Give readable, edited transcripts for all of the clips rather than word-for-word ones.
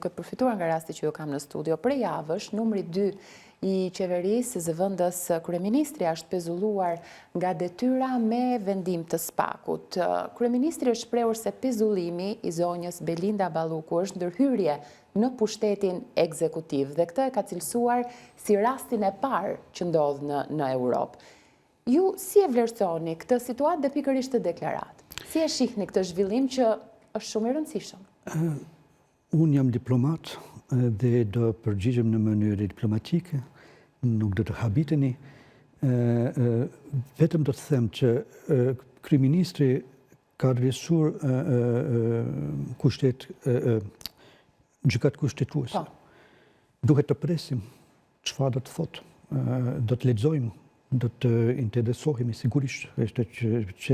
duke përfituar nga rasti që ju kam në studio, prej javësh, numri 2 i qeverisë zëvendës kryeministri është pezulluar nga detyra me vendim të SPAK-ut. Kryeministri është shprehur se pezullimi i zonjës Belinda Balluku është ndërhyrje në pushtetin ekzekutiv dhe këtë e ka cilësuar si rastin e parë që ndodh në Europë. Ju si e vlerësoni këtë situatë dhe pikërisht të deklaratë? Si e shihni këtë zhvillim që është shumë i rëndësishëm? Unë jam diplomat dhe do përgjigjem në mënyrë diplomatike, nuk do të habiteni. Vetëm do të them që kryeministri ka rrësur gjykat kushtetuese. Duhet të presim çfarë do të thotë. Do të lexojmë, do të interesohemi sigurisht, është që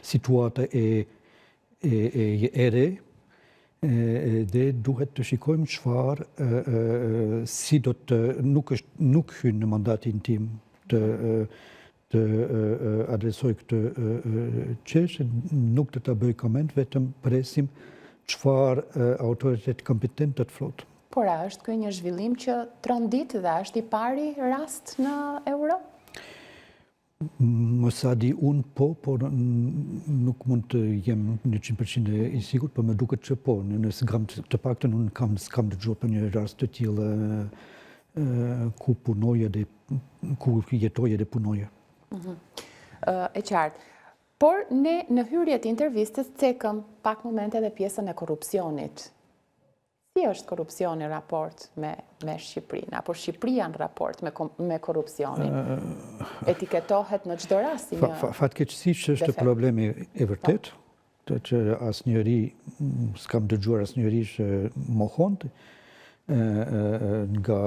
situata e re, dhe duhet të shikojmë çfarë si do të nuk hyn në mandatin tim të adresoj këtë çështje, nuk do ta bëj koment, vetëm presim çfarë autoritet kompetent do të thotë. Por a është ky një zhvillim që trondit dhe është i pari rast në Europë? Më sa di unë por nuk mund të jem 100% i sigurt, por më duket që po, nëse të paktën unë s'kam dëgjuar për një rast të tillë ku punoja dhe ku jetoja dhe punoja. E qartë. Por ne në hyrjet e intervistës cekëm pak momente dhe pjesën e korrupsionit. Si është korrupsioni raport me Shqipërinë, apo Shqipëria në raport me korrupsionin? Etiketohet në çdo rast si një fatkeqësisht është problemi e vërtet, që asnjëri s'kam dëgjuar asnjëri që mohonte nga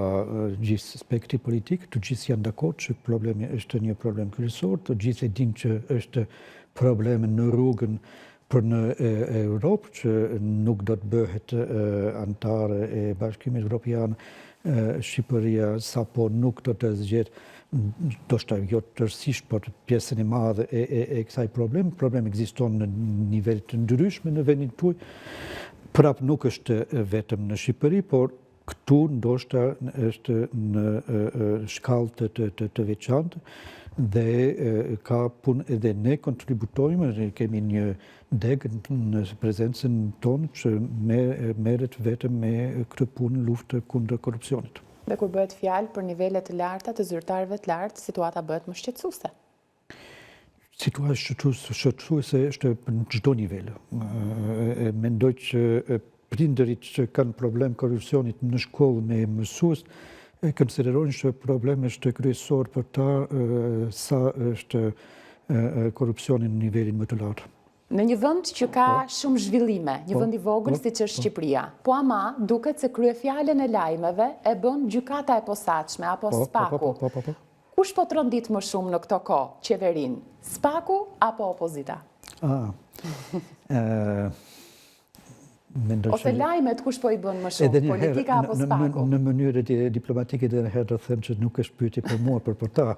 gjithë aspekti politik, të gjithë janë dakord që problemi është një problem kryesor, të gjithë e dinë që është problem në rrugën për në Europë, që nuk do të bëhet antare e Bashkimit Evropian, Shqipëria sapo nuk do të zgjedhë, ndoshta jo tërësisht, por pjesën e madhe e kësaj problemi. Problemi ekziston në nivel të ndryshme në vendin tuaj. Prap nuk është vetëm në Shqipëri, por këtu ndoshta është në shkallë të veçantë. Dhe ka punë edhe ne kontributojmë, kemi një deg në prezencën tonë që merret vetëm me këtë punë luftë kundër korrupsionit. Dhe kur bëhet fjalë për nivele të larta të zyrtarëve të lartë, situata bëhet më shqetësuese. Situata shqetësuese është në çdo nivel. Mendoj që prindërit që kanë problem korrupsionit në shkollë me mësues konsiderojnë që problemi është kryesor për ta sa është korrupsioni në nivelin më të lartë. Në një vend që ka shumë zhvillime, një vend i vogël siç është Shqipëria, po ama duket se kryefjalën e lajmeve e bën gjykata e posaçme apo SPAK-u. Kush po trondit më shumë në këto kohë, qeverinë, SPAK-u apo opozita? Ose lajmet kush po i bën më shumë, politika apo SPAK-u? Në mënyrë diplomatike edhe herë do të them që nuk është pyetje për mua, për ta.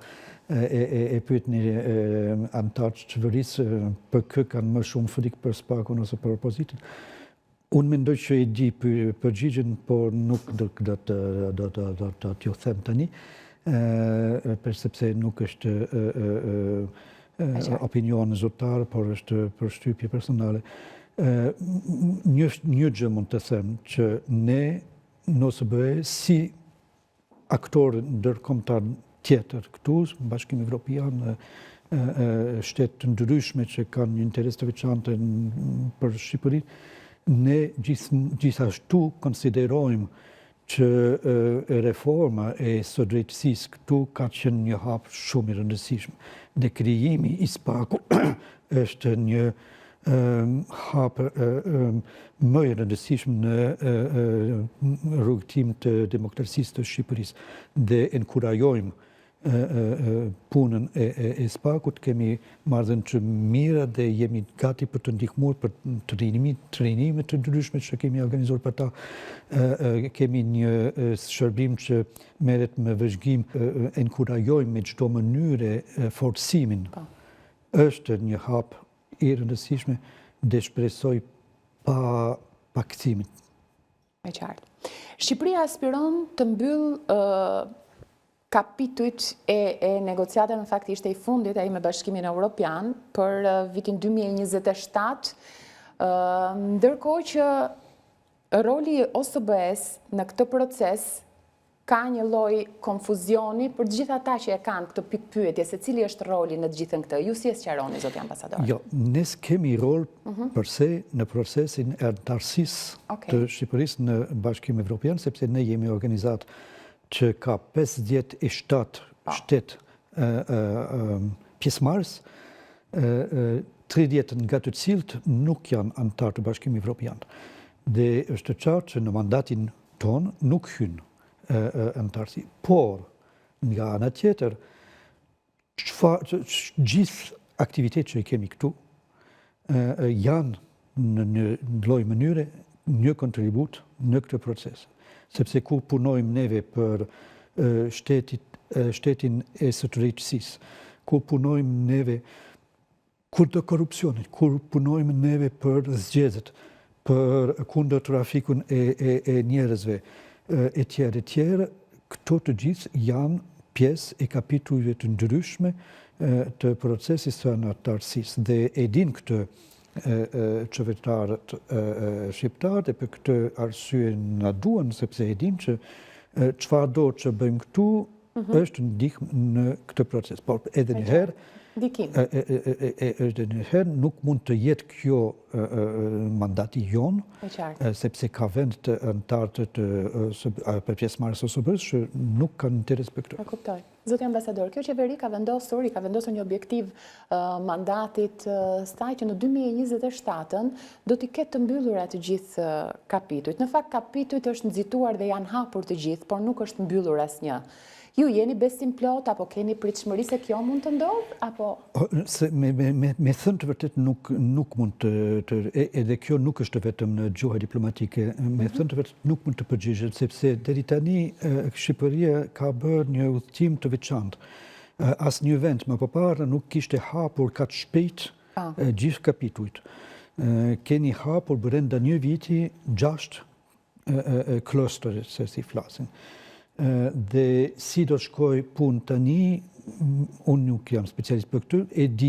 E pyetni anëtarë të qeverisë për kë kanë më shumë frikë për SPAK-un ose për opozitën. Unë mendoj që i di përgjigjen, por nuk do t'ju them tani, sepse nuk është opinion zyrtar, por është përshtypje personale. Një gjë mund të them që ne në OSBE si aktorë ndërkombëtar tjetër këtu, Bashkimi Evropian, shtetë të ndryshme që kanë një interes të veçantë për Shqipërinë, ne gjithashtu konsiderojmë që reforma e së drejtësisë këtu ka qenë një hap shumë i rëndësishëm. Dhe krijimi i SPAK-u është një hap më i rëndësishëm në rrugëtim të demokracisë të Shqipërisë. Dhe enkurajojmë punën e SPAK-ut, kemi marrëdhënie të mira dhe jemi gati për të ndihmuar për trajnime të ndryshme që kemi organizuar për ta. Kemi një shërbim që merret me vëzhgim, enkurajojmë me çdo mënyrë forcimin. Është një hap i rëndësishme dhe shpresoj pa kthimit. E qartë. Shqipëria aspiron të mbyll kapitujt e negociatave, në fakt ishte i fundit ai me Bashkimin Evropian për vitin 2027, ndërkohë që roli i OSBE-s në këtë proces ka një lloj konfuzioni për të gjithë ata që e kanë këtë pikpyetje se cili është roli në të gjithën këtë. Ju si e sqaroni, zoti ambasador? Jo, ne kemi rol përse në procesin e anëtarësisë të Shqipërisë në Bashkimin Evropian, sepse ne jemi organizat që ka 57 shtet pjesëmarrës, 30 nga të cilët nuk janë anëtar të Bashkimit Evropian. Dhe është qartë që në mandatin ton nuk hyn anëtarësi. Por, nga ana tjetër, gjithë aktivitet që i kemi këtu janë në një lloj mënyre një kontribut në këtë proces. Sepse ku punojmë neve për shtetin e së drejtësisë, ku punojmë neve kundër korrupsionit, ku punojmë neve për zgjedhjet, për kundër trafikun e njerëzve, e tjerë, këto të gjithë janë pjesë e kapitujve të ndryshme të procesit së anëtarësisë. Dhe e din këtë qytetarët shqiptarë dhe për këtë arsye na duan, sepse e din që çfarëdo që bëjmë këtu është ndihmë në këtë proces. Por edhe një herë, nuk mund të jetë kjo mandati jon, sepse ka vend të anëtarë të pjesëmarrës OSBE-s që nuk kanë interes për këtë. E kuptoj. Zoti ambasador, kjo qeveri ka vendosur një objektiv mandatit saj që në 2027 do t'i ketë të mbyllura të gjithë kapitujt. Në fakt kapitujt është nxituar dhe janë hapur të gjithë, por nuk është mbyllur asnjë. Ju jeni besim plot, apo keni pritshmëri se kjo mund të ndodhë, apo? Me thënë të vërtet nuk mund të, edhe kjo nuk është vetëm në gjuha diplomatike, me thënë të vërtet nuk mund të përgjigjet, sepse deri tani Shqipëria ka bërë një udhëtim të veçantë. Asnjë vend më përpara nuk kishte hapur kaq shpejt gjithë kapitujt. Keni hapur brenda një viti 6 klostere, se si flasin. Dhe si do shkoj punë tani, unë nuk jam specialist për këtë, e di